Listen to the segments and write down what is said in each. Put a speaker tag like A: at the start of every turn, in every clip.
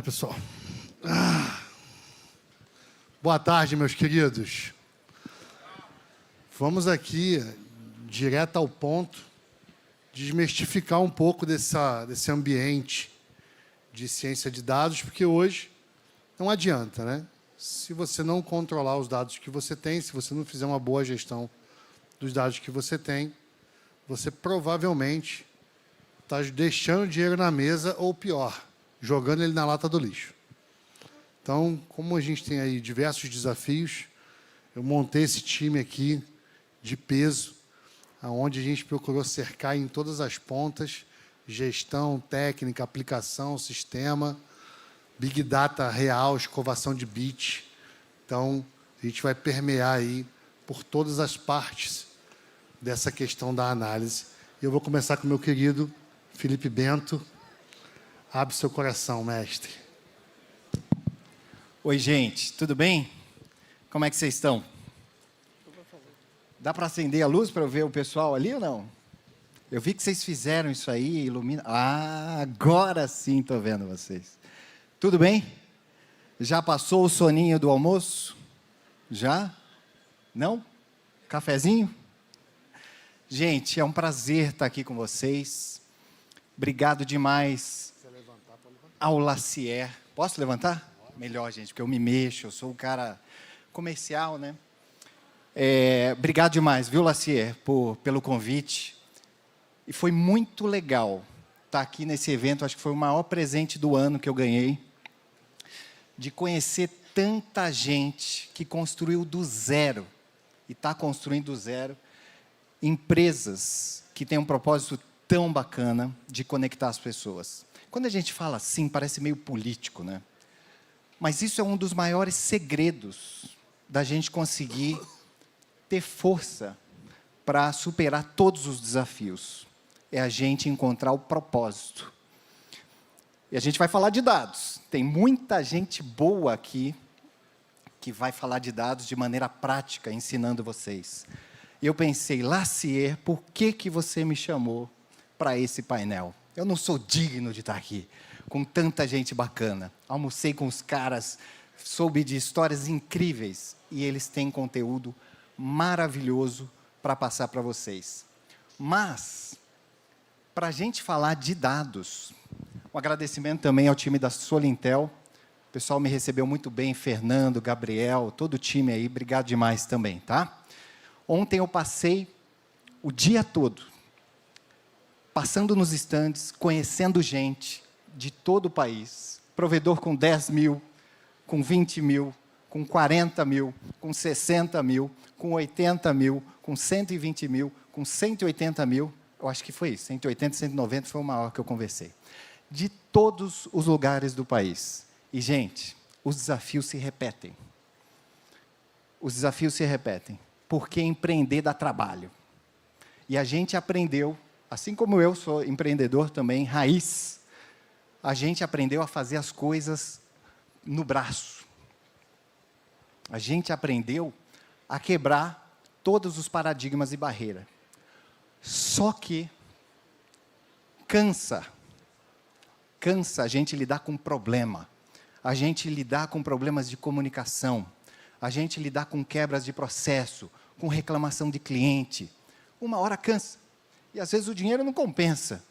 A: Pessoal. Boa tarde, meus queridos. Vamos aqui, direto ao ponto, desmistificar um pouco desse ambiente de ciência de dados, porque hoje não adianta, né? Se você não controlar os dados que você tem, se você não fizer uma boa gestão dos dados que você tem, você provavelmente está deixando dinheiro na mesa ou pior, jogando ele na lata do lixo. Então, como a gente tem aí diversos desafios, eu montei esse time aqui de peso, onde a gente procurou cercar em todas as pontas, gestão, técnica, aplicação, sistema, Big Data real, escovação de bit. Então, a gente vai permear aí por todas as partes dessa questão da análise. Eu vou começar com o meu querido Felipe Bento. Abre seu coração, mestre.
B: Oi, gente, tudo bem? Como é que vocês estão? Dá para acender a luz para eu ver o pessoal ali ou não? Eu vi que vocês fizeram isso aí, ilumina. Ah, agora sim estou vendo vocês. Tudo bem? Já passou o soninho do almoço? Já? Não? Cafezinho? Gente, é um prazer estar aqui com vocês. Obrigado demais ao Lacier. Posso levantar? Melhor, gente, porque eu me mexo, eu sou um cara comercial, né? Obrigado demais, viu, Lacier, pelo convite. E foi muito legal estar aqui nesse evento, acho que foi o maior presente do ano que eu ganhei, de conhecer tanta gente que construiu do zero, e está construindo do zero, empresas que têm um propósito tão bacana de conectar as pessoas. Quando a gente fala assim, parece meio político, né? Mas isso é um dos maiores segredos da gente conseguir ter força para superar todos os desafios. É a gente encontrar o propósito. E a gente vai falar de dados. Tem muita gente boa aqui que vai falar de dados de maneira prática, ensinando vocês. E eu pensei, Lacier, por que você me chamou para esse painel? Eu não sou digno de estar aqui com tanta gente bacana. Almocei com os caras, soube de histórias incríveis e eles têm conteúdo maravilhoso para passar para vocês. Mas, para a gente falar de dados, um agradecimento também ao time da Solintel. O pessoal me recebeu muito bem, Fernando, Gabriel, todo o time aí, obrigado demais também, tá? Ontem eu passei o dia todo passando nos estandes, conhecendo gente de todo o país, provedor com 10 mil, com 20 mil, com 40 mil, com 60 mil, com 80 mil, com 120 mil, com 180 mil, eu acho que foi isso, 180, 190 foi o maior que eu conversei, de todos os lugares do país. E, gente, os desafios se repetem. Os desafios se repetem, porque empreender dá trabalho. E a gente aprendeu, assim como eu sou empreendedor também, raiz, a gente aprendeu a fazer as coisas no braço. A gente aprendeu a quebrar todos os paradigmas e barreiras. Só que cansa a gente lidar com problema, a gente lidar com problemas de comunicação, a gente lidar com quebras de processo, com reclamação de cliente. Uma hora cansa. E às vezes o dinheiro não compensa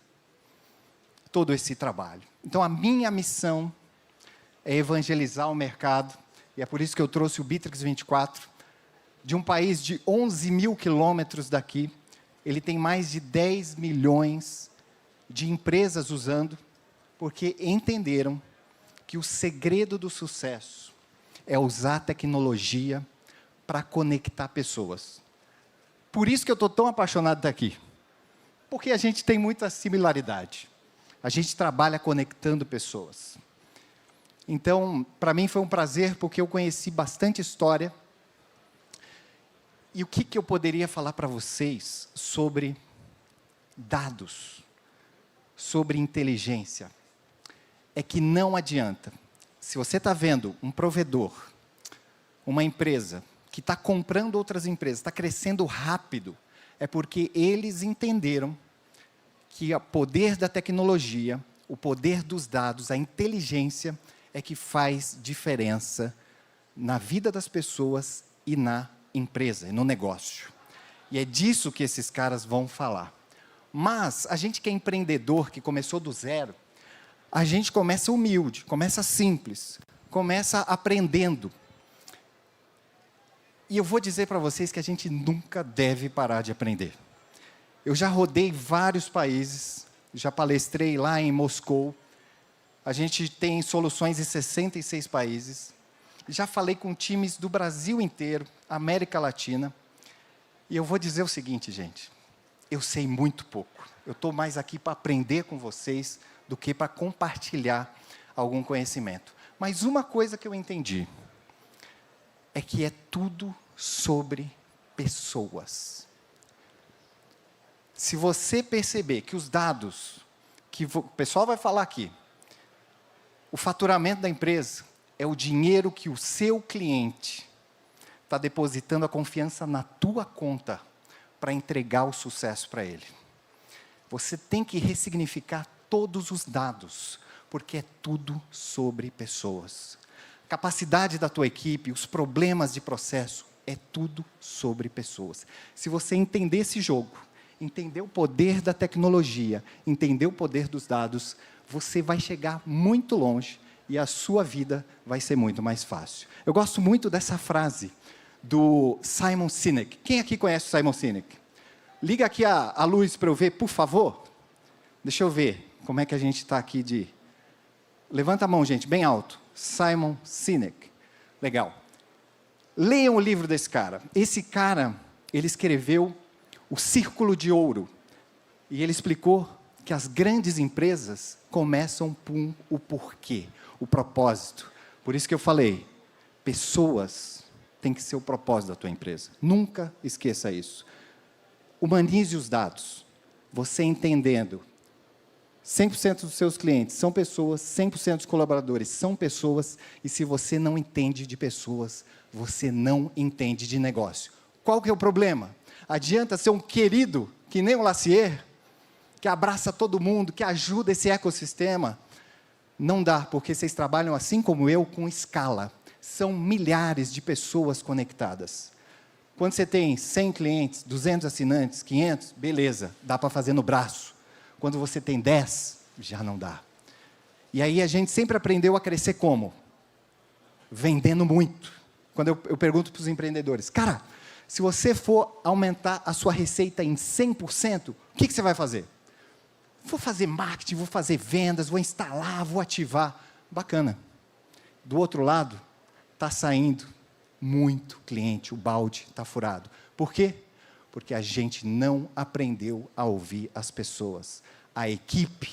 B: todo esse trabalho. Então a minha missão é evangelizar o mercado, e é por isso que eu trouxe o Bitrix 24, de um país de 11 mil quilômetros daqui. Ele tem mais de 10 milhões de empresas usando, porque entenderam que o segredo do sucesso é usar a tecnologia para conectar pessoas. Por isso que eu estou tão apaixonado daqui, porque a gente tem muita similaridade. A gente trabalha conectando pessoas. Então, para mim foi um prazer, porque eu conheci bastante história. E o que eu poderia falar para vocês sobre dados, sobre inteligência? É que não adianta. Se você está vendo um provedor, uma empresa, que está comprando outras empresas, está crescendo rápido, é porque eles entenderam que o poder da tecnologia, O poder dos dados, a inteligência é que faz diferença na vida das pessoas e na empresa, e no negócio. E é disso que esses caras vão falar. Mas a gente que é empreendedor, que começou do zero, a gente começa humilde, começa simples, começa aprendendo. E eu vou dizer para vocês que a gente nunca deve parar de aprender. Eu já rodei vários países, já palestrei lá em Moscou. A gente tem soluções em 66 países. Já falei com times do Brasil inteiro, América Latina. E eu vou dizer o seguinte, gente. Eu sei muito pouco. Eu estou mais aqui para aprender com vocês do que para compartilhar algum conhecimento. Mas uma coisa que eu entendi é que é tudo sobre pessoas. Se você perceber que os dados, que o pessoal vai falar aqui, o faturamento da empresa é o dinheiro que o seu cliente está depositando a confiança na tua conta para entregar o sucesso para ele. Você tem que ressignificar todos os dados, porque é tudo sobre pessoas. A capacidade da tua equipe, os problemas de processo, é tudo sobre pessoas. Se você entender esse jogo, entender o poder da tecnologia, entender o poder dos dados, você vai chegar muito longe e a sua vida vai ser muito mais fácil. Eu gosto muito dessa frase do Simon Sinek. Quem aqui conhece o Simon Sinek? Liga aqui a luz para eu ver, por favor. Deixa eu ver como é que a gente está aqui de... Levanta a mão, gente, bem alto. Simon Sinek. Legal. Leiam o livro desse cara. Esse cara, ele escreveu O Círculo de Ouro. E ele explicou que as grandes empresas começam por o porquê, o propósito. Por isso que eu falei, pessoas têm que ser o propósito da tua empresa. Nunca esqueça isso. Humanize os dados. Você entendendo 100% dos seus clientes são pessoas, 100% dos colaboradores são pessoas, e se você não entende de pessoas, você não entende de negócio. Qual que é o problema? Adianta ser um querido, que nem o Lassier, que abraça todo mundo, que ajuda esse ecossistema? Não dá, porque vocês trabalham assim como eu, com escala. São milhares de pessoas conectadas. Quando você tem 100 clientes, 200 assinantes, 500, beleza, dá para fazer no braço. Quando você tem 10, já não dá. E aí a gente sempre aprendeu a crescer como? Vendendo muito. Quando eu pergunto para os empreendedores, cara, se você for aumentar a sua receita em 100%, o que você vai fazer? Vou fazer marketing, vou fazer vendas, vou instalar, vou ativar. Bacana. Do outro lado, está saindo muito cliente, o balde está furado. Por quê? Porque a gente não aprendeu a ouvir as pessoas. A equipe,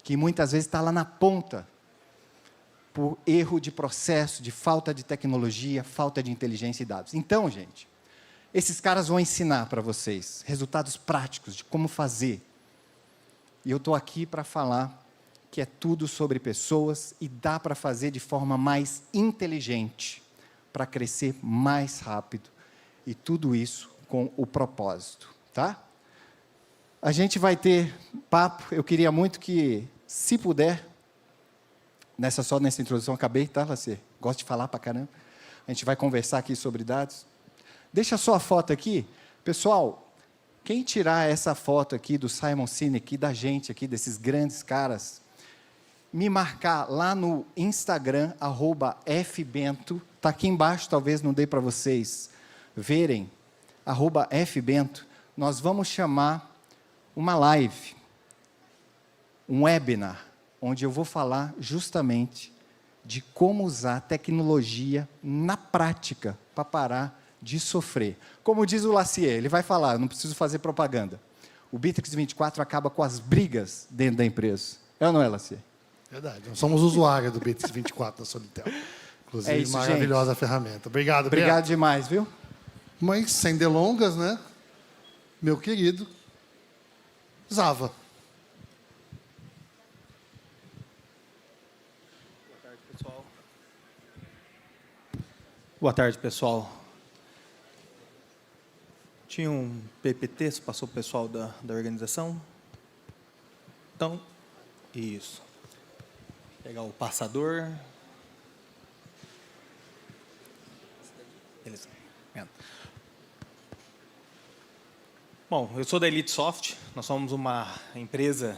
B: que muitas vezes está lá na ponta, por erro de processo, de falta de tecnologia, falta de inteligência e dados. Então, gente, esses caras vão ensinar para vocês resultados práticos de como fazer. E eu estou aqui para falar que é tudo sobre pessoas e dá para fazer de forma mais inteligente, para crescer mais rápido. E tudo isso com o propósito, tá? A gente vai ter papo, eu queria muito que, se puder, só nessa introdução, acabei, tá, Lacer? Gosto de falar pra caramba. A gente vai conversar aqui sobre dados. Deixa só a foto aqui. Pessoal, quem tirar essa foto aqui do Simon Sinek, da gente aqui, desses grandes caras, me marcar lá no Instagram, @fbento, está aqui embaixo, talvez não dê para vocês verem, @fbento, nós vamos chamar uma live, um webinar, onde eu vou falar justamente de como usar tecnologia na prática para parar de sofrer. Como diz o Lassier, ele vai falar, não preciso fazer propaganda. O Bitrix 24 acaba com as brigas dentro da empresa. É ou não é, Lassier?
A: Verdade. Nós somos usuários do Bitrix 24 da Solitel. Inclusive,
B: É isso,
A: maravilhosa
B: gente.
A: ferramenta. Obrigado,
B: Obrigado demais, viu?
A: Mas, sem delongas, né? Meu querido Zava.
C: Boa tarde, pessoal. Boa tarde, pessoal. Tinha um PPT, se passou o pessoal da organização. Então, Isso. Pegar o passador. Beleza. Bom, eu sou da Elite Soft. Nós somos uma empresa,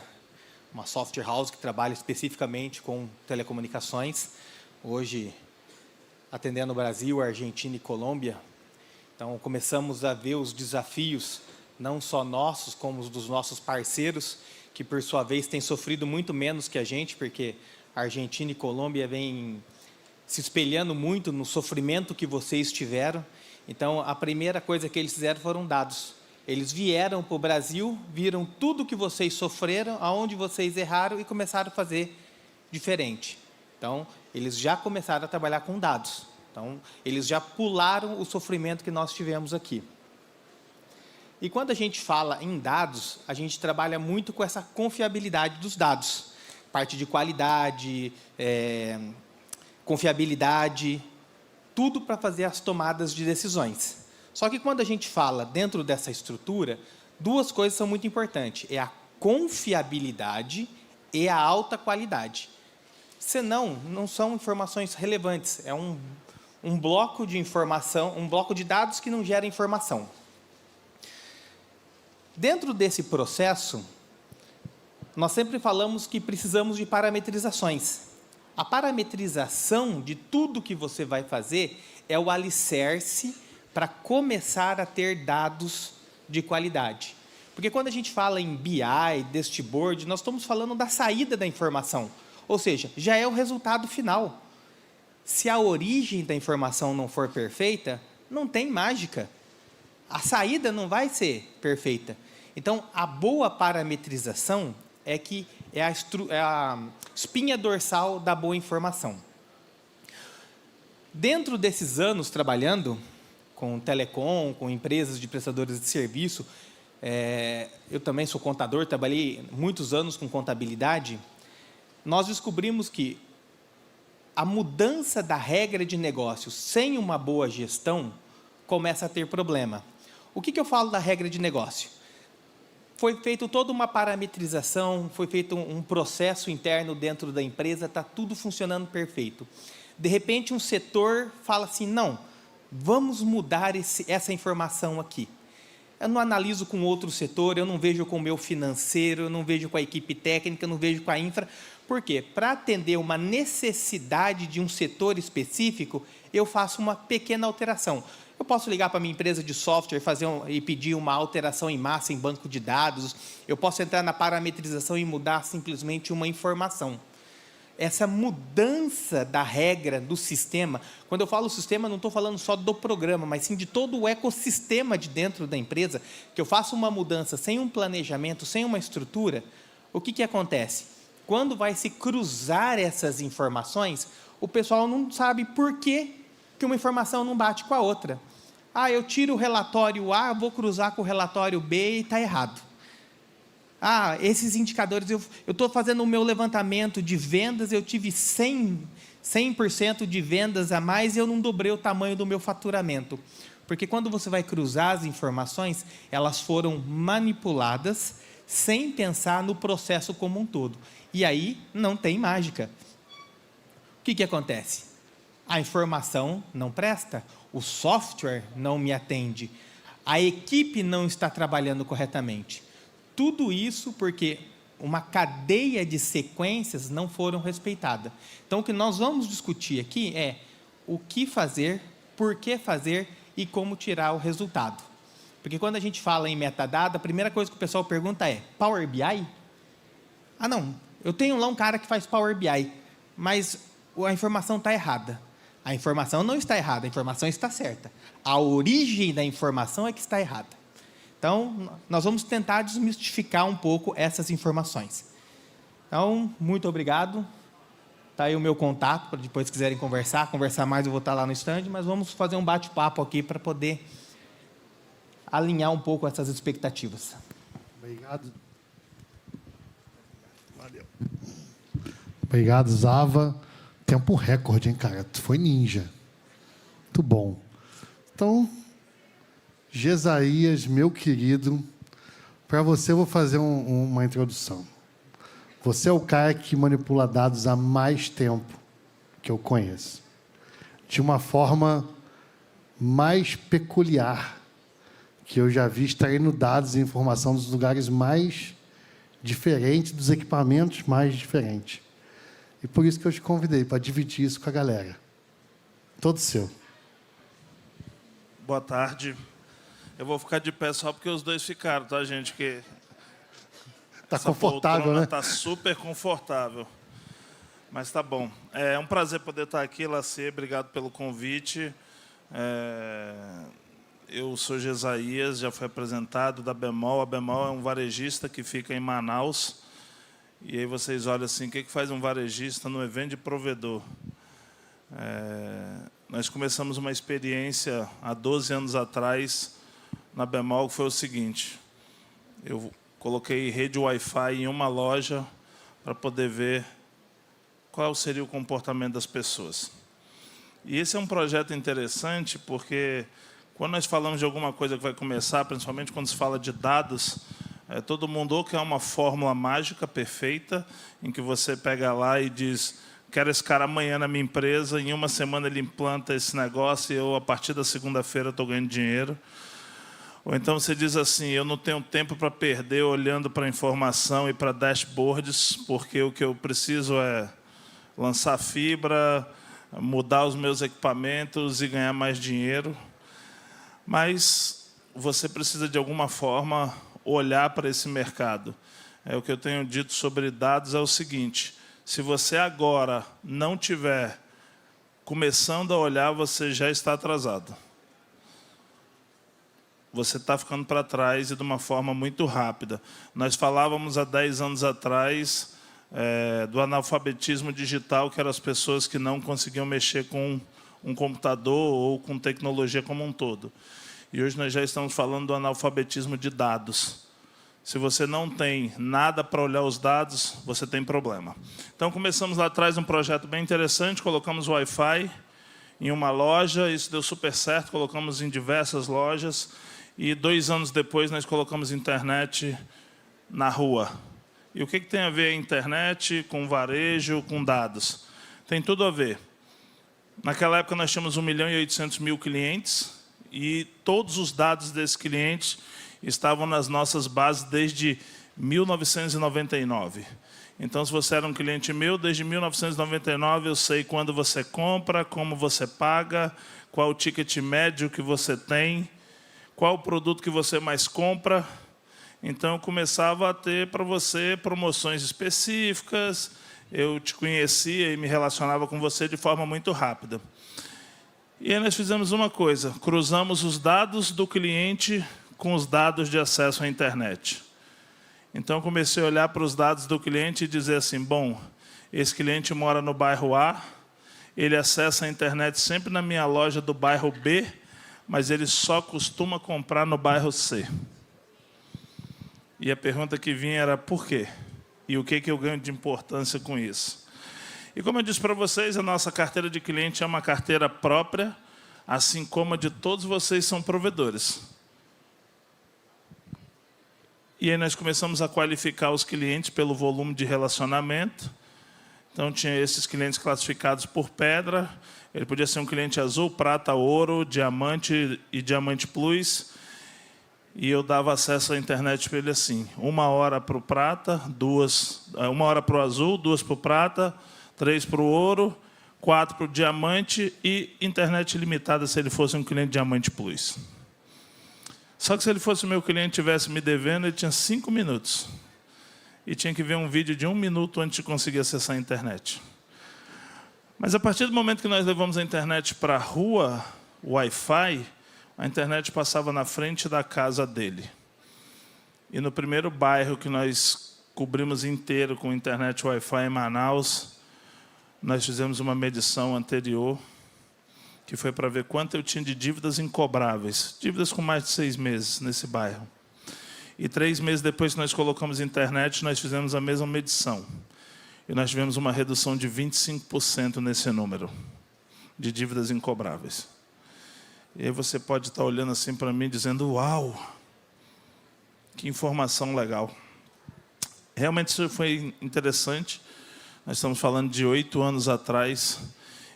C: uma software house que trabalha especificamente com telecomunicações. Hoje, atendendo o Brasil, Argentina e Colômbia. Então, começamos a ver os desafios, não só nossos, como os dos nossos parceiros, que, por sua vez, têm sofrido muito menos que a gente, porque a Argentina e Colômbia vêm se espelhando muito no sofrimento que vocês tiveram. Então, a primeira coisa que eles fizeram foram dados. Eles vieram para o Brasil, viram tudo que vocês sofreram, aonde vocês erraram e começaram a fazer diferente. Então, eles já começaram a trabalhar com dados. Então, eles já pularam o sofrimento que nós tivemos aqui. E quando a gente fala em dados, a gente trabalha muito com essa confiabilidade dos dados. Parte de qualidade, confiabilidade, tudo para fazer as tomadas de decisões. Só que quando a gente fala dentro dessa estrutura, duas coisas são muito importantes. É a confiabilidade e a alta qualidade. Senão, não são informações relevantes. É um bloco de informação, um bloco de dados que não gera informação. Dentro desse processo, nós sempre falamos que precisamos de parametrizações. A parametrização de tudo que você vai fazer é o alicerce para começar a ter dados de qualidade. Porque quando a gente fala em BI, dashboard, nós estamos falando da saída da informação. Ou seja, já é o resultado final. Se a origem da informação não for perfeita, não tem mágica. A saída não vai ser perfeita. Então, a boa parametrização é a espinha dorsal da boa informação. Dentro desses anos trabalhando com telecom, com empresas de prestadores de serviço, eu também sou contador, trabalhei muitos anos com contabilidade, nós descobrimos que a mudança da regra de negócio sem uma boa gestão começa a ter problema. O que eu falo da regra de negócio? Foi feita toda uma parametrização, foi feito um processo interno dentro da empresa, está tudo funcionando perfeito. De repente, um setor fala assim, não, vamos mudar essa informação aqui. Eu não analiso com outro setor, eu não vejo com o meu financeiro, eu não vejo com a equipe técnica, eu não vejo com a infra. Por quê? Para atender uma necessidade de um setor específico, eu faço uma pequena alteração. Eu posso ligar para a minha empresa de software e pedir uma alteração em massa em banco de dados. Eu posso entrar na parametrização e mudar simplesmente uma informação. Essa mudança da regra do sistema, quando eu falo sistema, não estou falando só do programa, mas sim de todo o ecossistema de dentro da empresa, que eu faço uma mudança sem um planejamento, sem uma estrutura, o que acontece? Quando vai se cruzar essas informações, o pessoal não sabe por que uma informação não bate com a outra. Ah, eu tiro o relatório A, vou cruzar com o relatório B e está errado. Ah, esses indicadores, eu estou fazendo o meu levantamento de vendas, eu tive 100% de vendas a mais e eu não dobrei o tamanho do meu faturamento. Porque quando você vai cruzar as informações, elas foram manipuladas sem pensar no processo como um todo. E aí não tem mágica. O que acontece? A informação não presta, o software não me atende, a equipe não está trabalhando corretamente. Tudo isso porque uma cadeia de sequências não foram respeitadas. Então, o que nós vamos discutir aqui é o que fazer, por que fazer e como tirar o resultado. Porque quando a gente fala em metadado, a primeira coisa que o pessoal pergunta é, Power BI? Ah, não, eu tenho lá um cara que faz Power BI, mas a informação está errada. A informação não está errada, a informação está certa. A origem da informação é que está errada. Então, nós vamos tentar desmistificar um pouco essas informações. Então, muito obrigado. Está aí o meu contato, para depois, se quiserem conversar mais, eu vou estar lá no stand, mas vamos fazer um bate-papo aqui para poder alinhar um pouco essas expectativas.
A: Obrigado. Valeu. Obrigado, Zava. Tempo recorde, hein, cara? Tu foi ninja. Muito bom. Então, Gesaías, meu querido, para você eu vou fazer uma introdução. Você é o cara que manipula dados há mais tempo que eu conheço. De uma forma mais peculiar que eu já vi extraindo dados e informação dos lugares mais diferentes, dos equipamentos mais diferentes. E por isso que eu te convidei, para dividir isso com a galera. Todo seu.
D: Boa tarde. Eu vou ficar de pé só porque os dois ficaram, tá, gente? Que
A: Está confortável, né?
D: Está super confortável. Mas tá bom. É um prazer poder estar aqui, Lacê. Obrigado pelo convite. Eu sou Gesaías, já fui apresentado da Bemol. A Bemol é um varejista que fica em Manaus. E aí vocês olham assim, o que faz um varejista no evento de provedor? Nós começamos uma experiência há 12 anos atrás na Bemol, que foi o seguinte. Eu coloquei rede Wi-Fi em uma loja para poder ver qual seria o comportamento das pessoas. E esse é um projeto interessante porque quando nós falamos de alguma coisa que vai começar, principalmente quando se fala de dados, todo mundo ou quer uma fórmula mágica perfeita, em que você pega lá e diz, quero esse cara amanhã na minha empresa, em uma semana ele implanta esse negócio e eu, a partir da segunda-feira, estou ganhando dinheiro. Ou então você diz assim, eu não tenho tempo para perder olhando para a informação e para dashboards, porque o que eu preciso é lançar fibra, mudar os meus equipamentos e ganhar mais dinheiro. Mas você precisa, de alguma forma, olhar para esse mercado. O que eu tenho dito sobre dados é o seguinte, se você agora não tiver começando a olhar, você já está atrasado. Você está ficando para trás e de uma forma muito rápida. Nós falávamos há 10 anos atrás do analfabetismo digital, que eram as pessoas que não conseguiam mexer com um computador ou com tecnologia como um todo. E hoje nós já estamos falando do analfabetismo de dados. Se você não tem nada para olhar os dados, você tem problema. Então, começamos lá atrás um projeto bem interessante, colocamos Wi-Fi em uma loja, isso deu super certo, colocamos em diversas lojas, e 2 anos depois nós colocamos internet na rua. E o que tem a ver a internet com varejo, com dados? Tem tudo a ver. Naquela época nós tínhamos 1.800.000 clientes, e todos os dados desses clientes estavam nas nossas bases desde 1999. Então, se você era um cliente meu, desde 1999 eu sei quando você compra, como você paga, qual o ticket médio que você tem, qual o produto que você mais compra. Então, eu começava a ter para você promoções específicas, eu te conhecia e me relacionava com você de forma muito rápida. E aí nós fizemos uma coisa, cruzamos os dados do cliente com os dados de acesso à internet. Então, comecei a olhar para os dados do cliente e dizer assim, bom, esse cliente mora no bairro A, ele acessa a internet sempre na minha loja do bairro B, mas ele só costuma comprar no bairro C. E a pergunta que vinha era, por quê? E o que eu ganho de importância com isso? E como eu disse para vocês, a nossa carteira de cliente é uma carteira própria, assim como a de todos vocês são provedores. E aí nós começamos a qualificar os clientes pelo volume de relacionamento. Então, tinha esses clientes classificados por pedra. Ele podia ser um cliente azul, prata, ouro, diamante e diamante plus. E eu dava acesso à internet para ele assim, 1 hora para o prata, 1 hora para o azul, 2 para o prata, 3 para o ouro, 4 para o diamante e internet limitada se ele fosse um cliente diamante plus. Só que se ele fosse meu cliente e estivesse me devendo, ele tinha 5 minutos. E tinha que ver um vídeo de 1 minuto antes de conseguir acessar a internet. Mas a partir do momento que nós levamos a internet para a rua, o Wi-Fi, a internet passava na frente da casa dele. E no primeiro bairro que nós cobrimos inteiro com internet Wi-Fi em Manaus, nós fizemos uma medição anterior, que foi para ver quanto eu tinha de dívidas incobráveis, dívidas com mais de 6 meses nesse bairro. E 3 meses depois que nós colocamos internet, nós fizemos a mesma medição. E nós tivemos uma redução de 25% nesse número de dívidas incobráveis. E aí você pode estar olhando assim para mim, dizendo, uau, que informação legal. realmente isso foi interessante. Nós estamos falando de 8 anos atrás,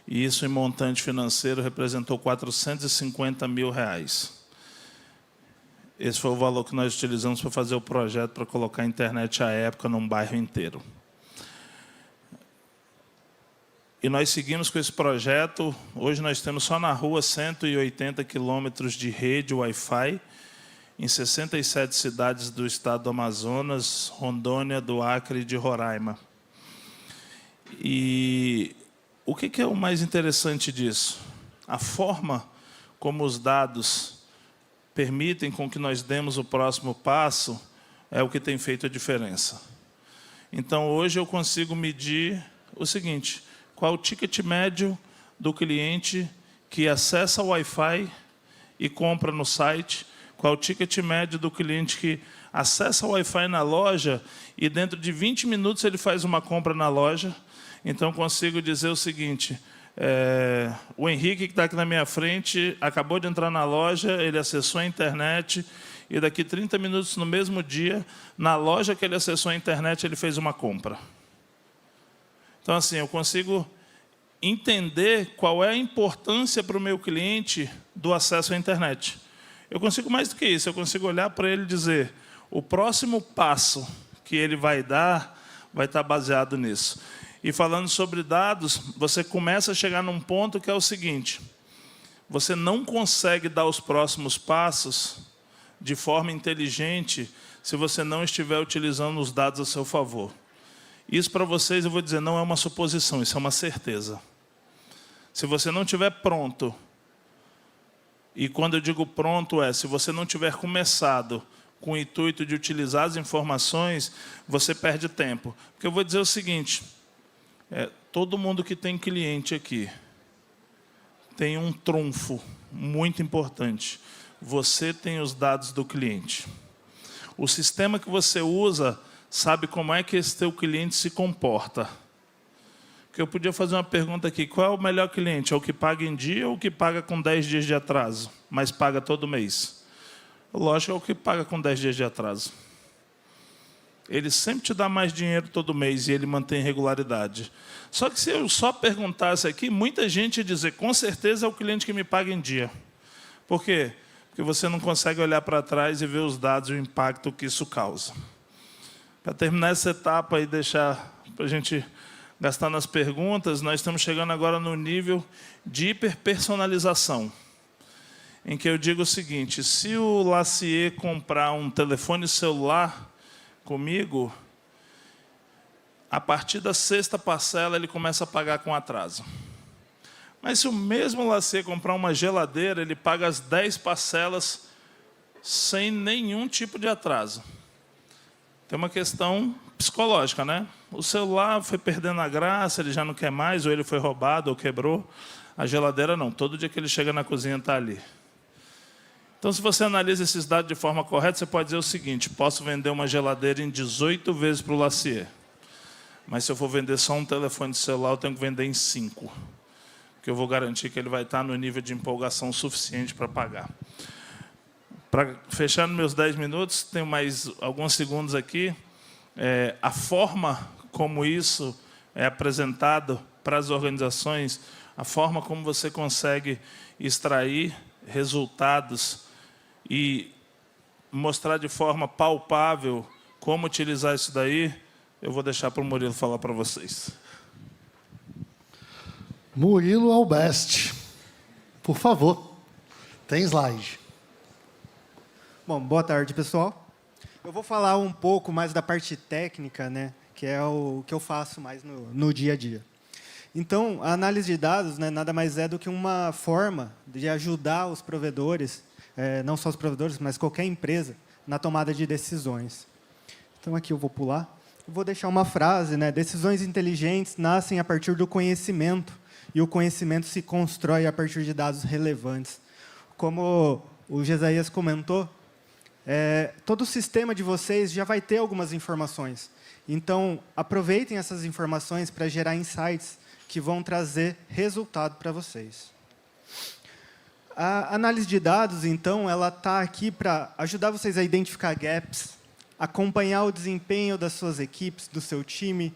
D: e isso em montante financeiro representou R$450 mil. Esse foi o valor que nós utilizamos para fazer o projeto, para colocar a internet à época num bairro inteiro. E nós seguimos com esse projeto. Hoje nós temos só na rua 180 quilômetros de rede Wi-Fi, em 67 cidades do estado do Amazonas, Rondônia, do Acre e de Roraima. E o que é o mais interessante disso? A forma como os dados permitem com que nós demos o próximo passo é o que tem feito a diferença. Então, hoje eu consigo medir o seguinte: qual o ticket médio do cliente que acessa o Wi-Fi e compra no site, qual o ticket médio do cliente que acessa o Wi-Fi na loja e dentro de 20 minutos ele faz uma compra na loja. Então, consigo dizer o seguinte: o Henrique, que está aqui na minha frente, acabou de entrar na loja, ele acessou a internet, e daqui 30 minutos, no mesmo dia, na loja que ele acessou a internet, ele fez uma compra. Então, assim, eu consigo entender qual é a importância para o meu cliente do acesso à internet. Eu consigo mais do que isso, eu consigo olhar para ele e dizer: o próximo passo que ele vai dar vai estar baseado nisso. E falando sobre dados, você começa a chegar num ponto que é o seguinte: você não consegue dar os próximos passos de forma inteligente se você não estiver utilizando os dados a seu favor. Isso para vocês, eu vou dizer, não é uma suposição, isso é uma certeza. Se você não estiver pronto, e quando eu digo pronto se você não tiver começado com o intuito de utilizar as informações, você perde tempo. Porque eu vou dizer o seguinte: todo mundo que tem cliente aqui tem um trunfo muito importante. Você tem os dados do cliente. O sistema que você usa sabe como é que esse teu cliente se comporta. Porque eu podia fazer uma pergunta aqui: qual é o melhor cliente? É o que paga em dia ou o que paga com 10 dias de atraso, mas paga todo mês? Lógico, é o que paga com 10 dias de atraso. Ele sempre te dá mais dinheiro todo mês e ele mantém regularidade. Só que se eu só perguntasse aqui, muita gente ia dizer: com certeza é o cliente que me paga em dia. Por quê? Porque você não consegue olhar para trás e ver os dados e o impacto que isso causa. Para terminar essa etapa e deixar para a gente gastar nas perguntas, nós estamos chegando agora no nível de hiperpersonalização, em que eu digo o seguinte: se o Lacier comprar um telefone celular comigo, a partir da 6ª parcela ele começa a pagar com atraso. Mas se o mesmo Lacier comprar uma geladeira, ele paga as 10 parcelas sem nenhum tipo de atraso. Tem uma questão psicológica, né? O celular foi perdendo a graça, ele já não quer mais, ou ele foi roubado, ou quebrou. A geladeira não, todo dia que ele chega na cozinha está ali. Então, se você analisa esses dados de forma correta, você pode dizer o seguinte: posso vender uma geladeira em 18 vezes para o Lacier. Mas se eu for vender só um telefone celular, eu tenho que vender em 5. Porque eu vou garantir que ele vai estar no nível de empolgação suficiente para pagar. Para fechar nos meus 10 minutos, tenho mais alguns segundos aqui. A forma como isso é apresentado para as organizações, a forma como você consegue extrair resultados e mostrar de forma palpável como utilizar isso daí, eu vou deixar para o Murilo falar para vocês.
A: Murilo Albest, por favor, tem slide.
E: Bom, boa tarde, pessoal. Eu vou falar um pouco mais da parte técnica, né, que é o que eu faço mais no dia a dia. Então, a análise de dados, né, nada mais é do que uma forma de ajudar os provedores, não só os provedores, mas qualquer empresa, na tomada de decisões. Então, aqui eu vou pular. Eu vou deixar uma frase, né, decisões inteligentes nascem a partir do conhecimento, e o conhecimento se constrói a partir de dados relevantes. Como o Jesaías comentou, todo o sistema de vocês já vai ter algumas informações. Então, aproveitem essas informações para gerar insights que vão trazer resultado para vocês. A análise de dados, então, ela está aqui para ajudar vocês a identificar gaps, acompanhar o desempenho das suas equipes, do seu time,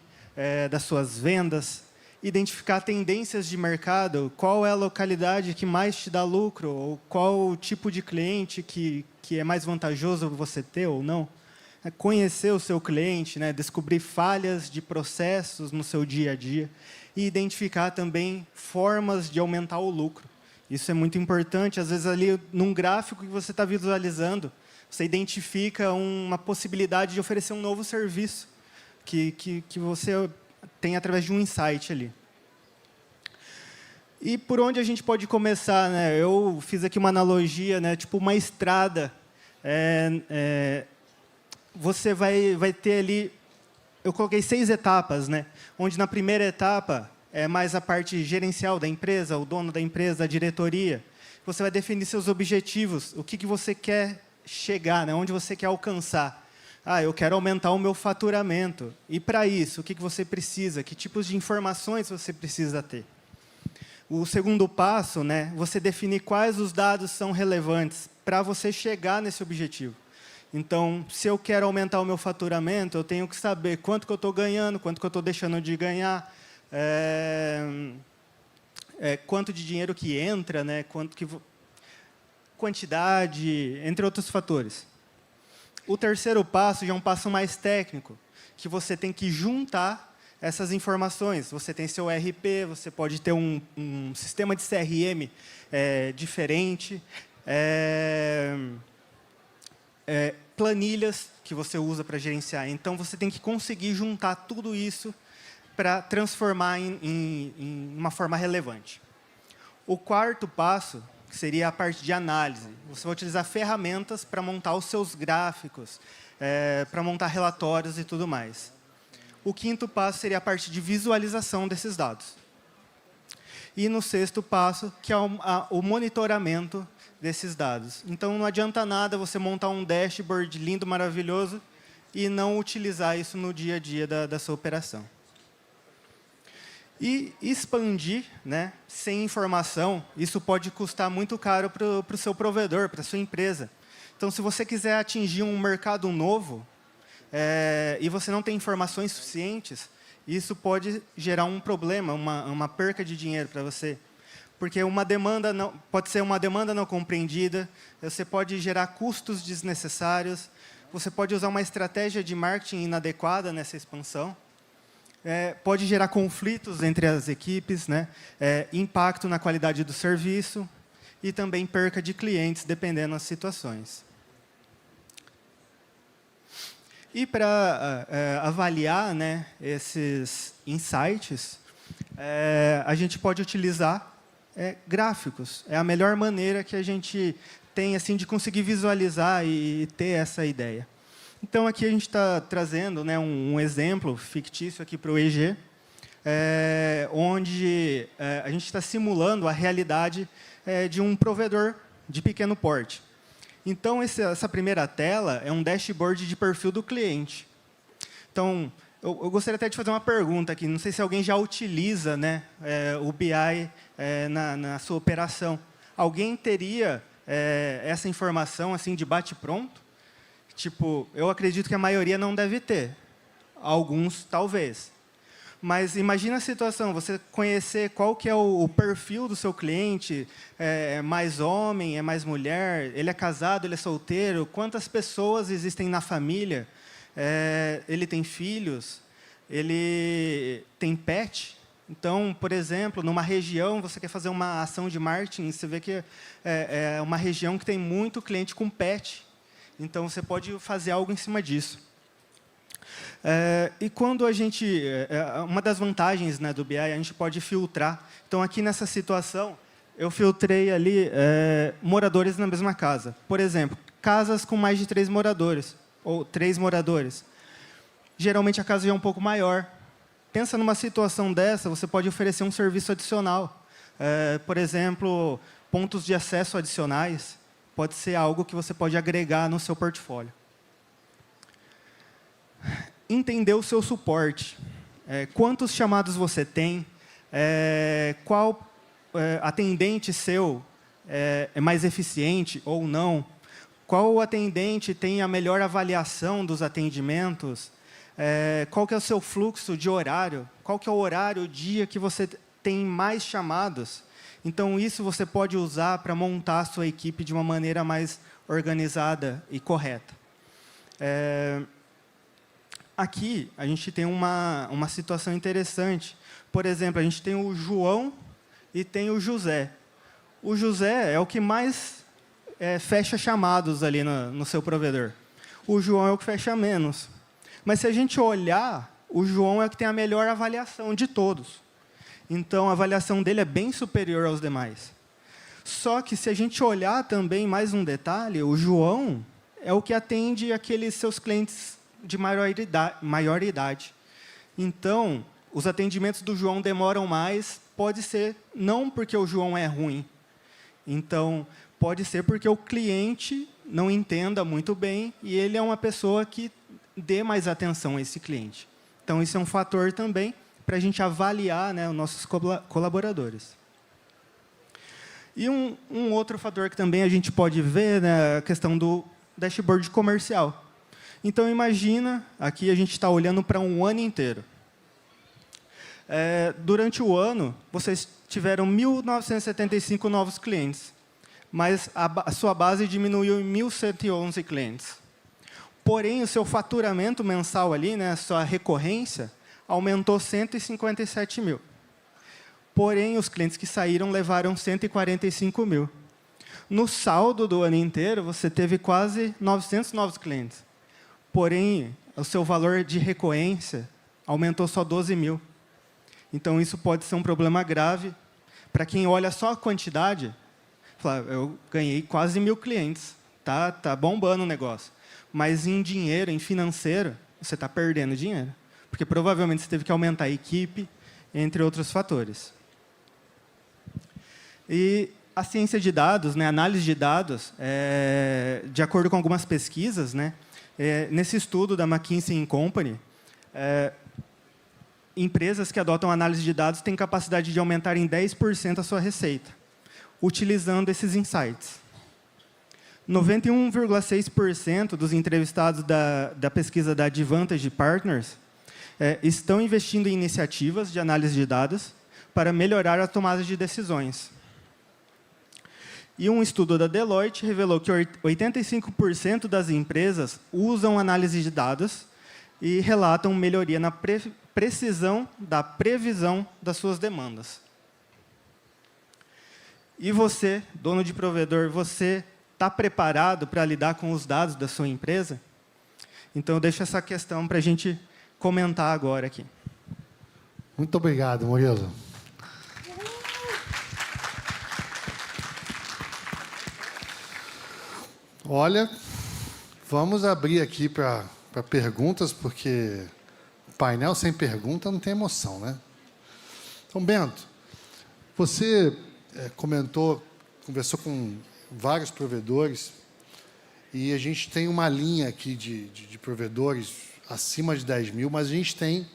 E: das suas vendas, identificar tendências de mercado, qual é a localidade que mais te dá lucro, ou qual o tipo de cliente que é mais vantajoso você ter ou não. Conhecer o seu cliente, né? Descobrir falhas de processos no seu dia a dia e identificar também formas de aumentar o lucro. Isso é muito importante. Às vezes, ali, num gráfico que você está visualizando, você identifica uma possibilidade de oferecer um novo serviço que você tem através de um insight ali. E por onde a gente pode começar, né? Eu fiz aqui uma analogia, né? Tipo uma estrada. Você vai ter ali, eu coloquei 6 etapas, né? Onde na primeira etapa é mais a parte gerencial da empresa, o dono da empresa, a diretoria. Você vai definir seus objetivos, o que você quer chegar, né? Onde você quer alcançar. Eu quero aumentar o meu faturamento. E, para isso, o que você precisa? Que tipos de informações você precisa ter? O segundo passo, né, você definir quais os dados são relevantes para você chegar nesse objetivo. Então, se eu quero aumentar o meu faturamento, eu tenho que saber quanto que eu estou ganhando, quanto que eu estou deixando de ganhar, quanto de dinheiro que entra, né, quantidade, entre outros fatores. O terceiro passo já é um passo mais técnico, que você tem que juntar essas informações. Você tem seu ERP, você pode ter um sistema de CRM diferente, planilhas que você usa para gerenciar. Então, você tem que conseguir juntar tudo isso para transformar em uma forma relevante. O quarto passo, que seria a parte de análise. Você vai utilizar ferramentas para montar os seus gráficos, para montar relatórios e tudo mais. O quinto passo seria a parte de visualização desses dados. E no sexto passo, que é o monitoramento desses dados. Então, não adianta nada você montar um dashboard lindo, maravilhoso, e não utilizar isso no dia a dia da sua operação. E expandir, né, sem informação, isso pode custar muito caro para o seu provedor, para a sua empresa. Então, se você quiser atingir um mercado novo, e você não tem informações suficientes, isso pode gerar um problema, uma perca de dinheiro para você. Porque pode ser uma demanda não compreendida, você pode gerar custos desnecessários, você pode usar uma estratégia de marketing inadequada nessa expansão, pode gerar conflitos entre as equipes, né? Impacto na qualidade do serviço e também perca de clientes, dependendo das situações. E para avaliar, né, esses insights, a gente pode utilizar gráficos. É a melhor maneira que a gente tem assim, de conseguir visualizar e ter essa ideia. Então, aqui a gente está trazendo, né, um exemplo fictício aqui para o EG, onde a gente está simulando a realidade de um provedor de pequeno porte. Então, essa primeira tela é um dashboard de perfil do cliente. Então, eu gostaria até de fazer uma pergunta aqui. Não sei se alguém já utiliza, né, o BI na sua operação. Alguém teria essa informação assim de bate-pronto? Tipo, eu acredito que a maioria não deve ter. Alguns, talvez. Mas imagina a situação, você conhecer qual que é o perfil do seu cliente, é mais homem, é mais mulher, ele é casado, ele é solteiro, quantas pessoas existem na família, ele tem filhos, ele tem pet. Então, por exemplo, numa região, você quer fazer uma ação de marketing, você vê que é uma região que tem muito cliente com pet. Então, você pode fazer algo em cima disso. E quando a gente... uma das vantagens, né, do BI, a gente pode filtrar. Então, aqui nessa situação, eu filtrei ali moradores na mesma casa. Por exemplo, casas com mais de 3 moradores, ou 3 moradores. Geralmente, a casa já é um pouco maior. Pensa numa situação dessa, você pode oferecer um serviço adicional. Por exemplo, pontos de acesso adicionais. Pode ser algo que você pode agregar no seu portfólio. Entender o seu suporte. Quantos chamados você tem? Qual atendente seu é mais eficiente ou não? qual atendente tem a melhor avaliação dos atendimentos, qual que é o seu fluxo de horário, qual que é o horário, o dia que você tem mais chamados. Então, isso você pode usar para montar a sua equipe de uma maneira mais organizada e correta. Aqui, a gente tem uma situação interessante. Por exemplo, a gente tem o João e tem o José. O José é o que mais fecha chamados ali no seu provedor. O João é o que fecha menos. Mas, se a gente olhar, o João é o que tem a melhor avaliação de todos. Então, a avaliação dele é bem superior aos demais. Só que, se a gente olhar também mais um detalhe, o João é o que atende aqueles seus clientes de maior idade. Então, os atendimentos do João demoram mais, pode ser não porque o João é ruim. Então, pode ser porque o cliente não entenda muito bem e ele é uma pessoa que dê mais atenção a esse cliente. Então, isso é um fator também para a gente avaliar, né, os nossos colaboradores. E um outro fator que também a gente pode ver, né, a questão do dashboard comercial. Então, imagina, aqui a gente está olhando para um ano inteiro. Durante o ano, vocês tiveram 1.975 novos clientes, mas a sua base diminuiu em 1.111 clientes. Porém, o seu faturamento mensal ali, né, a sua recorrência, aumentou 157 mil. Porém, os clientes que saíram levaram 145 mil. No saldo do ano inteiro, você teve quase 900 novos clientes. Porém, o seu valor de recorrência aumentou só 12 mil. Então, isso pode ser um problema grave. Para quem olha só a quantidade, fala, eu ganhei quase 1.000 clientes, tá bombando o negócio. Mas em dinheiro, em financeiro, você está perdendo dinheiro. Porque provavelmente você teve que aumentar a equipe, entre outros fatores. E a ciência de dados, né, a análise de dados, de acordo com algumas pesquisas, né, nesse estudo da McKinsey & Company, empresas que adotam análise de dados têm capacidade de aumentar em 10% a sua receita, utilizando esses insights. 91,6% dos entrevistados da pesquisa da Advantage Partners estão investindo em iniciativas de análise de dados para melhorar a tomada de decisões. E um estudo da Deloitte revelou que 85% das empresas usam análise de dados e relatam melhoria na precisão da previsão das suas demandas. E você, dono de provedor, você está preparado para lidar com os dados da sua empresa? Então, eu deixo essa questão para a gente comentar agora aqui.
A: Muito obrigado, Murilo. Olha, vamos abrir aqui para perguntas, porque painel sem pergunta não tem emoção, né? Então, Bento, você conversou com vários provedores, e a gente tem uma linha aqui de provedores acima de 10 mil, mas a gente tem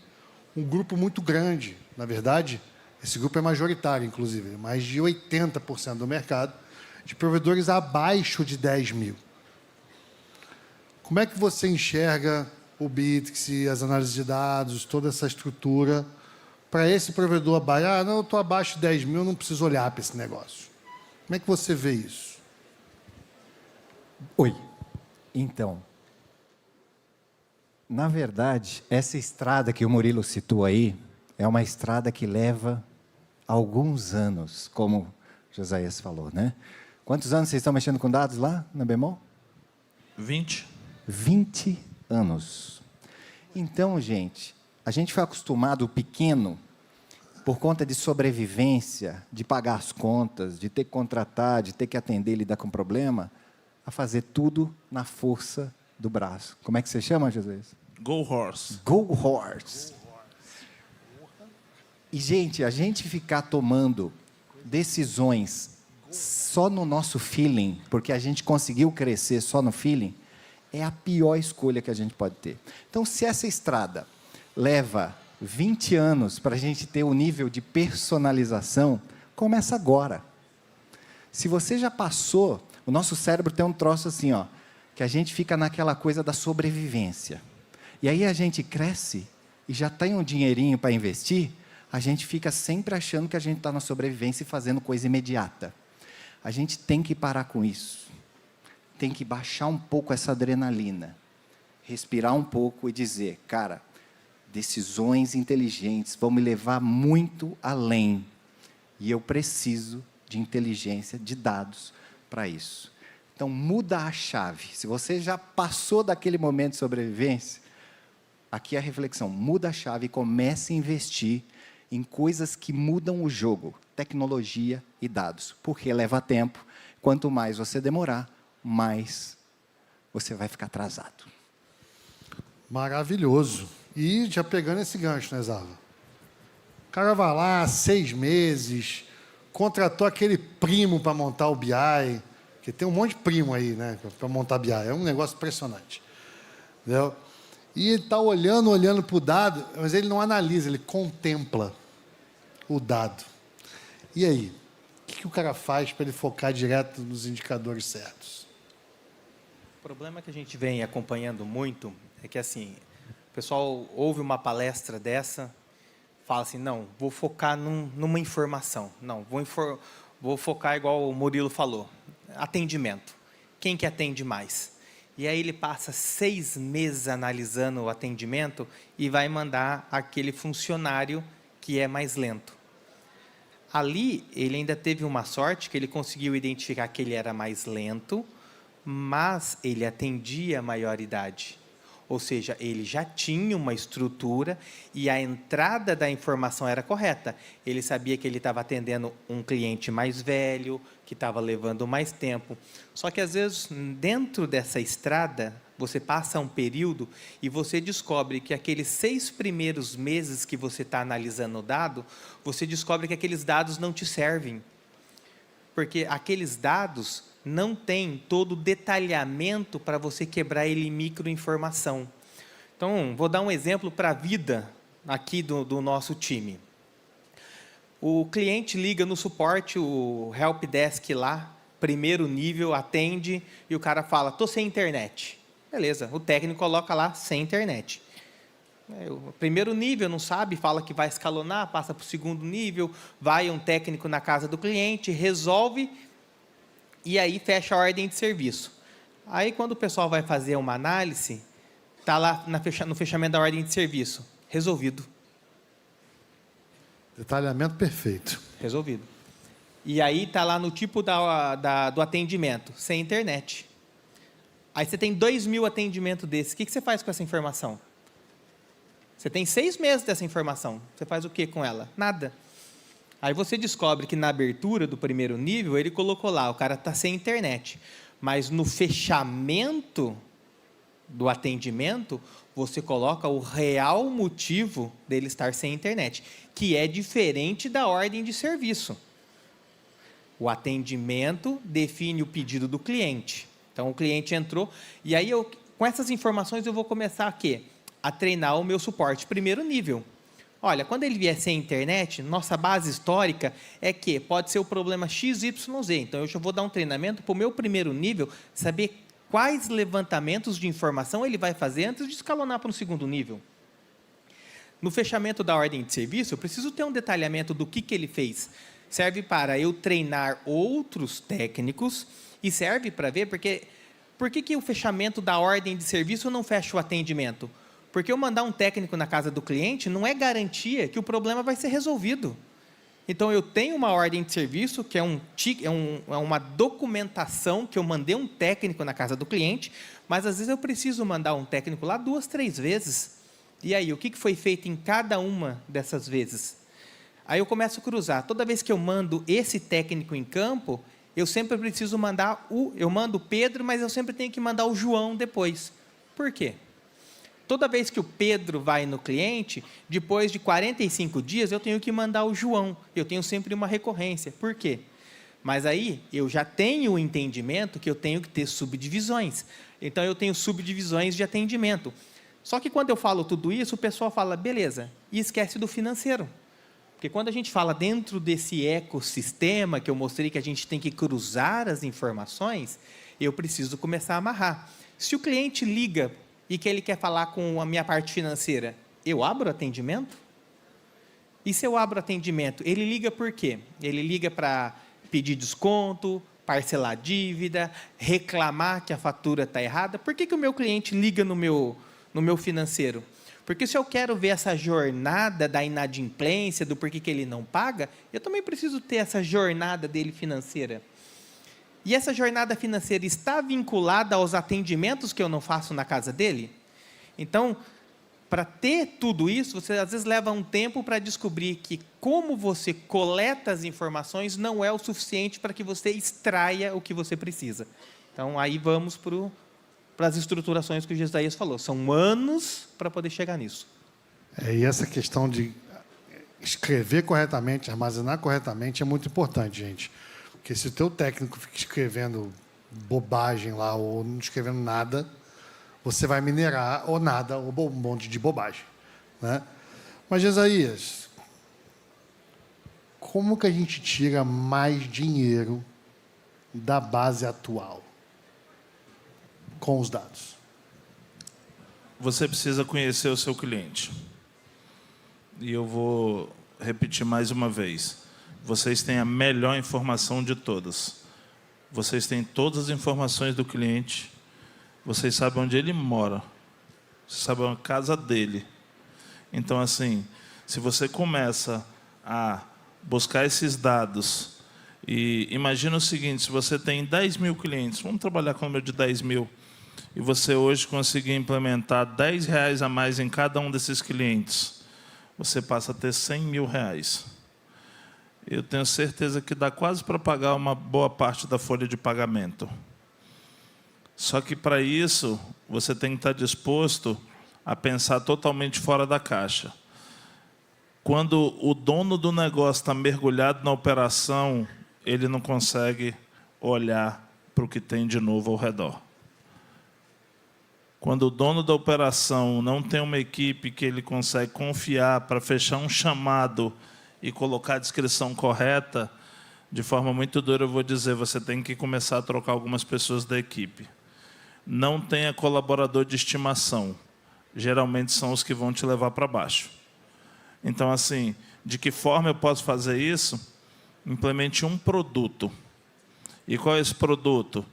A: um grupo muito grande. Na verdade, esse grupo é majoritário, inclusive, mais de 80% do mercado, de provedores abaixo de 10 mil. Como é que você enxerga o Bitrix, as análises de dados, toda essa estrutura, para esse provedor abaixo? Não, eu estou abaixo de 10 mil, não preciso olhar para esse negócio. Como é que você vê isso?
B: Oi. Então, na verdade, essa estrada que o Murilo citou aí é uma estrada que leva alguns anos, como o Josias falou, né? Quantos anos vocês estão mexendo com dados lá, na Bemol?
D: 20.
B: 20 anos. Então, gente, a gente foi acostumado pequeno, por conta de sobrevivência, de pagar as contas, de ter que contratar, de ter que atender, lidar com problema, a fazer tudo na força do braço. Como é que você chama, José?
D: Go Horse.
B: Go Horse. E, gente, a gente ficar tomando decisões só no nosso feeling, porque a gente conseguiu crescer só no feeling, é a pior escolha que a gente pode ter. Então, se essa estrada leva 20 anos para a gente ter o nível de personalização, começa agora. Se você já passou, o nosso cérebro tem um troço assim, ó, que a gente fica naquela coisa da sobrevivência. E aí a gente cresce e já tem um dinheirinho para investir, a gente fica sempre achando que a gente está na sobrevivência e fazendo coisa imediata. A gente tem que parar com isso. Tem que baixar um pouco essa adrenalina. Respirar um pouco e dizer, cara, decisões inteligentes vão me levar muito além. E eu preciso de inteligência, de dados para isso. Então, muda a chave. Se você já passou daquele momento de sobrevivência, aqui é a reflexão. Muda a chave e comece a investir em coisas que mudam o jogo. Tecnologia e dados. Porque leva tempo. Quanto mais você demorar, mais você vai ficar atrasado.
A: Maravilhoso. E já pegando esse gancho, né, Zava? O cara vai lá, 6 meses, contratou aquele primo para montar o BI, porque tem um monte de primo aí, né, para montar BI. É um negócio impressionante. Entendeu? E ele está olhando para o dado, mas ele não analisa, ele contempla o dado. E aí? O que o cara faz para ele focar direto nos indicadores certos?
C: O problema que a gente vem acompanhando muito é que, assim, o pessoal ouve uma palestra dessa, fala assim, não, vou focar numa informação. Não, vou focar igual o Murilo falou, atendimento. Quem que atende mais? E aí ele passa 6 meses analisando o atendimento e vai mandar aquele funcionário que é mais lento. Ali, ele ainda teve uma sorte que ele conseguiu identificar que ele era mais lento, mas ele atendia a maioridade. Ou seja, ele já tinha uma estrutura e a entrada da informação era correta. Ele sabia que ele estava atendendo um cliente mais velho, que estava levando mais tempo. Só que, às vezes, dentro dessa estrada, você passa um período e você descobre que aqueles 6 primeiros meses que você está analisando o dado, você descobre que aqueles dados não te servem. Porque aqueles dados não têm todo o detalhamento para você quebrar ele em microinformação. Então, vou dar um exemplo para a vida aqui do nosso time. O cliente liga no suporte, o help desk lá, primeiro nível, atende, e o cara fala, estou sem internet. Beleza, o técnico coloca lá, sem internet. O primeiro nível não sabe, fala que vai escalonar, passa para o segundo nível, vai um técnico na casa do cliente, resolve, e aí fecha a ordem de serviço. Aí, quando o pessoal vai fazer uma análise, está lá no fechamento da ordem de serviço, resolvido.
A: Detalhamento perfeito.
C: Resolvido. E aí está lá no tipo do atendimento, sem internet. Aí você tem 2.000 atendimentos desses. O que você faz com essa informação? Você tem 6 meses dessa informação. Você faz o que com ela? Nada. Aí você descobre que na abertura do primeiro nível, ele colocou lá, o cara está sem internet. Mas no fechamento do atendimento, você coloca o real motivo dele estar sem internet, que é diferente da ordem de serviço. O atendimento define o pedido do cliente. Então, o cliente entrou, e aí, com essas informações, eu vou começar a quê? A treinar o meu suporte primeiro nível. Olha, quando ele vier sem internet, nossa base histórica é que pode ser o problema XYZ. Então, eu já vou dar um treinamento para o meu primeiro nível, saber quais levantamentos de informação ele vai fazer antes de escalonar para um segundo nível. No fechamento da ordem de serviço, eu preciso ter um detalhamento do que ele fez. Serve para eu treinar outros técnicos e serve para ver, porque por que o fechamento da ordem de serviço não fecha o atendimento? Porque eu mandar um técnico na casa do cliente não é garantia que o problema vai ser resolvido. Então, eu tenho uma ordem de serviço, que é uma documentação que eu mandei um técnico na casa do cliente, mas, às vezes, eu preciso mandar um técnico lá 2, 3 vezes. E aí, o que foi feito em cada uma dessas vezes? Aí eu começo a cruzar. Toda vez que eu mando esse técnico em campo, eu sempre preciso mandar eu mando o Pedro, mas eu sempre tenho que mandar o João depois. Por quê? Toda vez que o Pedro vai no cliente, depois de 45 dias, eu tenho que mandar o João. Eu tenho sempre uma recorrência. Por quê? Mas aí, eu já tenho o entendimento que eu tenho que ter subdivisões. Então, eu tenho subdivisões de atendimento. Só que quando eu falo tudo isso, o pessoal fala, beleza, e esquece do financeiro. Porque quando a gente fala dentro desse ecossistema, que eu mostrei que a gente tem que cruzar as informações, eu preciso começar a amarrar. Se o cliente liga e que ele quer falar com a minha parte financeira, eu abro atendimento? E se eu abro atendimento, ele liga por quê? Ele liga para pedir desconto, parcelar dívida, reclamar que a fatura está errada. Por que o meu cliente liga no meu financeiro? Porque se eu quero ver essa jornada da inadimplência, do porquê que ele não paga, eu também preciso ter essa jornada dele financeira. E essa jornada financeira está vinculada aos atendimentos que eu não faço na casa dele? Então, para ter tudo isso, você às vezes leva um tempo para descobrir que como você coleta as informações não é o suficiente para que você extraia o que você precisa. Então, aí vamos para as estruturações que o Jesaías falou. São anos para poder chegar nisso.
A: E essa questão de escrever corretamente, armazenar corretamente é muito importante, gente. Porque se o teu técnico fica escrevendo bobagem lá ou não escrevendo nada, você vai minerar ou nada, ou um monte de bobagem, né? Mas, Jesaías, como que a gente tira mais dinheiro da base atual com os dados?
D: Você precisa conhecer o seu cliente. E eu vou repetir mais uma vez. Vocês têm a melhor informação de todas. Vocês têm todas as informações do cliente. Vocês sabem onde ele mora. Vocês sabem a casa dele. Então, assim, se você começa a buscar esses dados, e imagina o seguinte, se você tem 10 mil clientes, vamos trabalhar com o número de 10 mil, e você hoje conseguir implementar R$10 a mais em cada um desses clientes, você passa a ter R$100.000. Eu tenho certeza que dá quase para pagar uma boa parte da folha de pagamento. Só que, para isso, você tem que estar disposto a pensar totalmente fora da caixa. Quando o dono do negócio está mergulhado na operação, ele não consegue olhar para o que tem de novo ao redor. Quando o dono da operação não tem uma equipe que ele consegue confiar para fechar um chamado e colocar a descrição correta, de forma muito dura, eu vou dizer, você tem que começar a trocar algumas pessoas da equipe. Não tenha colaborador de estimação. Geralmente são os que vão te levar para baixo. Então, assim, de que forma eu posso fazer isso? Implemente um produto. E qual é esse produto?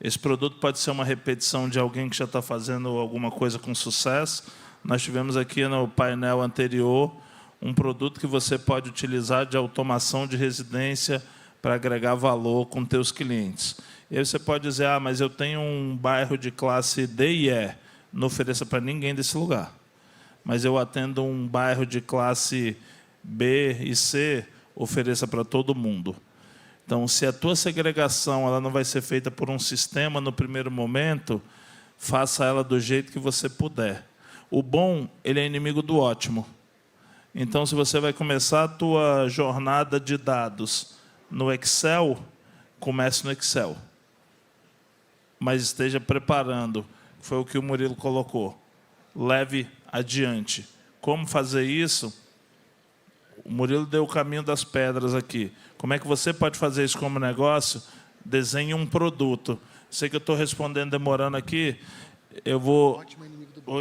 D: Esse produto pode ser uma repetição de alguém que já está fazendo alguma coisa com sucesso. Nós tivemos aqui no painel anterior um produto que você pode utilizar de automação de residência para agregar valor com teus clientes. E aí você pode dizer, mas eu tenho um bairro de classe D e E, não ofereça para ninguém desse lugar. Mas eu atendo um bairro de classe B e C, ofereça para todo mundo. Então, se a tua segregação ela não vai ser feita por um sistema no primeiro momento, faça ela do jeito que você puder. O bom, ele é inimigo do ótimo. Então, se você vai começar a tua jornada de dados no Excel, comece no Excel. Mas esteja preparando, foi o que o Murilo colocou. Leve adiante. Como fazer isso? O Murilo deu o caminho das pedras aqui. Como é que você pode fazer isso como negócio? Desenhe um produto. Sei que eu estou respondendo demorando aqui. Eu vou...
A: Ótimo é inimigo do bom.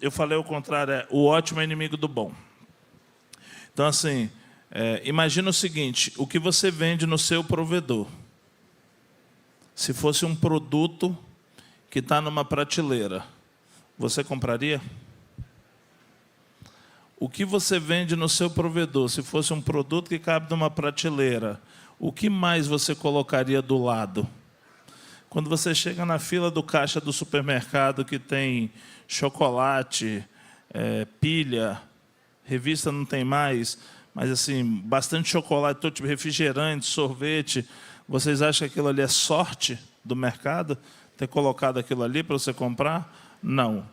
D: Eu falei o contrário. O ótimo é inimigo do bom. Então, assim, imagina o seguinte. O que você vende no seu provedor. Se fosse um produto que está numa prateleira, você compraria? O que você vende no seu provedor, se fosse um produto que cabe numa prateleira, o que mais você colocaria do lado? Quando você chega na fila do caixa do supermercado que tem chocolate, pilha, revista não tem mais, mas assim, bastante chocolate, todo tipo de refrigerante, sorvete, vocês acham que aquilo ali é sorte do mercado? Ter colocado aquilo ali para você comprar? Não.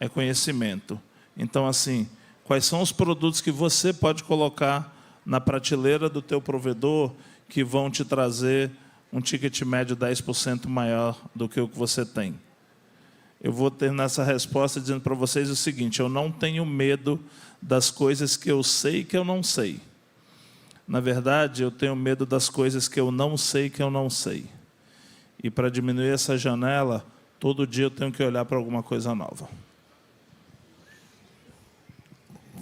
D: É conhecimento. Então, assim, quais são os produtos que você pode colocar na prateleira do teu provedor que vão te trazer um ticket médio 10% maior do que o que você tem? Eu vou terminar essa resposta dizendo para vocês o seguinte, eu não tenho medo das coisas que eu sei que eu não sei. Na verdade, eu tenho medo das coisas que eu não sei que eu não sei. E para diminuir essa janela, Todo dia eu tenho que olhar para alguma coisa nova.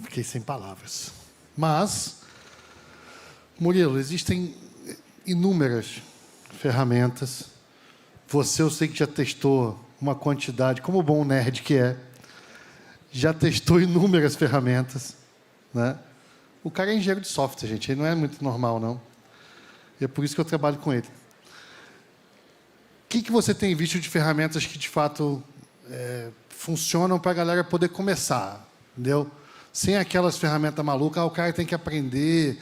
A: Fiquei sem palavras. Mas, Murilo, existem inúmeras ferramentas. Você, eu sei que já testou uma quantidade, como bom nerd que é, já testou inúmeras ferramentas, né? O cara é engenheiro de software, gente. Ele não é muito normal, não. E é por isso que eu trabalho com ele. O que você tem visto de ferramentas que, de fato, funcionam para a galera poder começar? Entendeu? Sem aquelas ferramentas malucas, o cara tem que aprender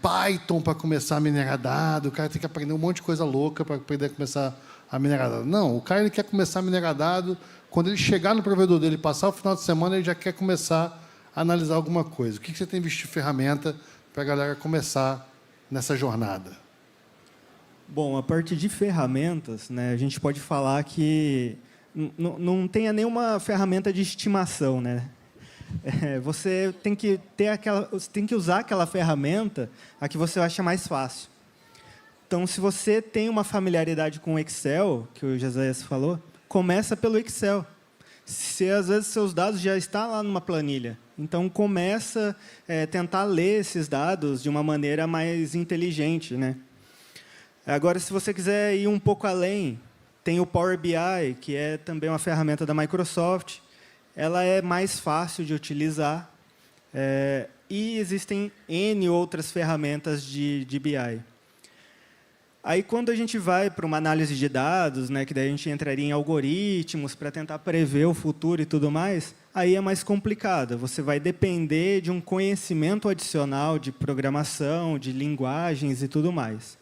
A: Python para começar a minerar dado, o cara tem que aprender um monte de coisa louca para poder começar a minerar dado. Não, o cara ele quer começar a minerar dado, quando ele chegar no provedor dele, passar o final de semana, ele já quer começar a analisar alguma coisa. O que você tem visto de ferramenta para a galera começar nessa jornada?
E: Bom, a partir de ferramentas, né, a gente pode falar que não tenha nenhuma ferramenta de estimação, né? Você tem que usar aquela ferramenta a que você acha mais fácil. Então, se você tem uma familiaridade com o Excel, que o Josias falou, começa pelo Excel. Se às vezes seus dados já estão lá numa planilha, então começa a tentar ler esses dados de uma maneira mais inteligente, né? Agora, se você quiser ir um pouco além, tem o Power BI, que é também uma ferramenta da Microsoft. Ela é mais fácil de utilizar. E existem N outras ferramentas de BI. Aí, quando a gente vai para uma análise de dados, né, que daí a gente entraria em algoritmos para tentar prever o futuro e tudo mais, aí é mais complicado. Você vai depender de um conhecimento adicional de programação, de linguagens e tudo mais.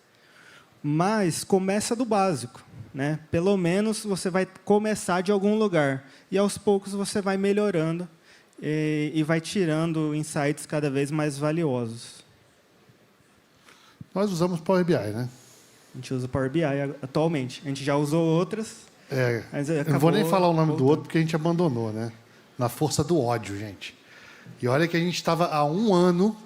E: Mas começa do básico, né? Pelo menos você vai começar de algum lugar. E, aos poucos, você vai melhorando e vai tirando insights cada vez mais valiosos.
A: Nós usamos Power BI, né?
E: A gente usa Power BI atualmente. A gente já usou outras. Mas
A: eu não vou nem falar o nome do outro, porque a gente abandonou, né? Na força do ódio, gente. E olha que a gente estava há 1 ano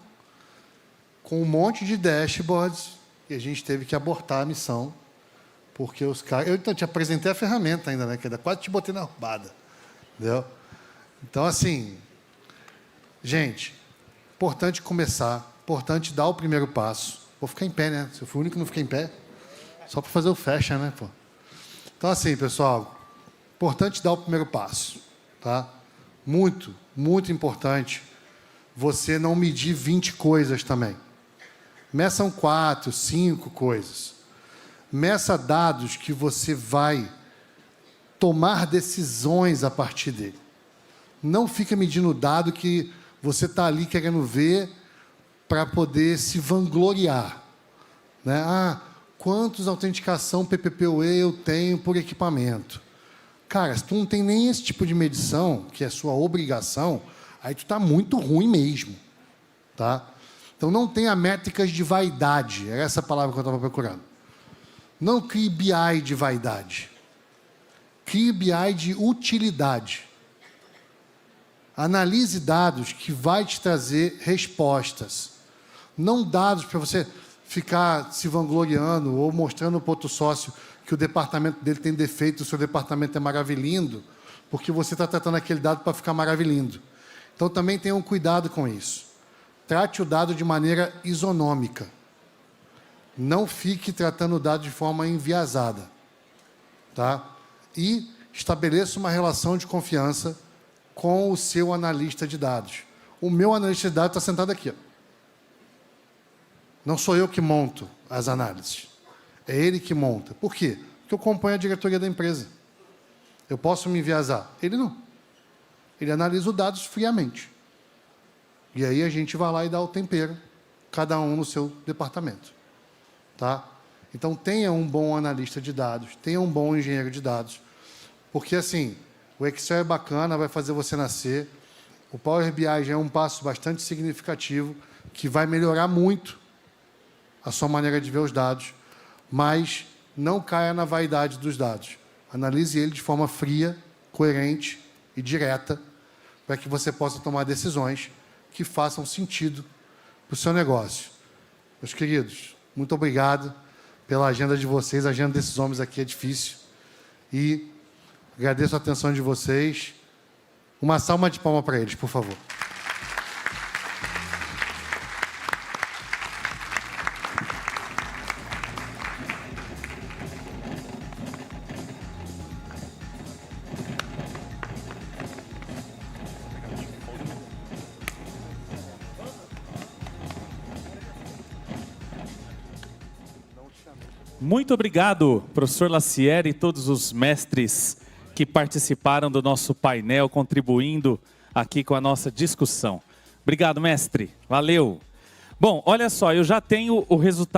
A: com um monte de dashboards e a gente teve que abortar a missão, porque os caras... Eu te apresentei a ferramenta ainda, né? Que quase te botei na roubada. Entendeu? Então, assim... Gente, importante começar, importante dar o primeiro passo. Vou ficar em pé, né? Se eu fui o único que não fiquei em pé, só para fazer o fecha, né, pô? Então, assim, pessoal, importante dar o primeiro passo, tá? Muito, muito importante você não medir 20 coisas também. Meçam 4, 5 coisas. Meça dados que você vai tomar decisões a partir dele. Não fica medindo dado que você está ali querendo ver para poder se vangloriar, né? Quantos autenticação PPPoE eu tenho por equipamento? Cara, se tu não tem nem esse tipo de medição, que é sua obrigação, aí tu está muito ruim mesmo, tá? Então, não tenha métricas de vaidade. Era essa a palavra que eu estava procurando. Não crie BI de vaidade. Crie BI de utilidade. Analise dados que vai te trazer respostas. Não dados para você ficar se vangloriando ou mostrando para outro sócio que o departamento dele tem defeito, o seu departamento é maravilhindo, porque você está tratando aquele dado para ficar maravilhindo. Então, também tenham cuidado com isso. Trate o dado de maneira isonômica. Não fique tratando o dado de forma enviesada. Tá? E estabeleça uma relação de confiança com o seu analista de dados. O meu analista de dados está sentado aqui. Ó. Não sou eu que monto as análises. É ele que monta. Por quê? Porque eu acompanho a diretoria da empresa. Eu posso me enviesar. Ele não. Ele analisa os dados friamente. E aí a gente vai lá e dá o tempero, cada um no seu departamento. Tá? Então, tenha um bom analista de dados, tenha um bom engenheiro de dados, porque, assim, o Excel é bacana, vai fazer você nascer, o Power BI já é um passo bastante significativo, que vai melhorar muito a sua maneira de ver os dados, mas não caia na vaidade dos dados. Analise ele de forma fria, coerente e direta, para que você possa tomar decisões que façam sentido para o seu negócio. Meus queridos, muito obrigado pela agenda de vocês. A agenda desses homens aqui é difícil. E Agradeço a atenção de vocês. Uma salva de palmas para eles, por favor.
F: Muito obrigado, professor Lacieri e todos os mestres que participaram do nosso painel, contribuindo aqui com a nossa discussão. Obrigado, mestre. Valeu. Bom, olha só, eu já tenho o resultado.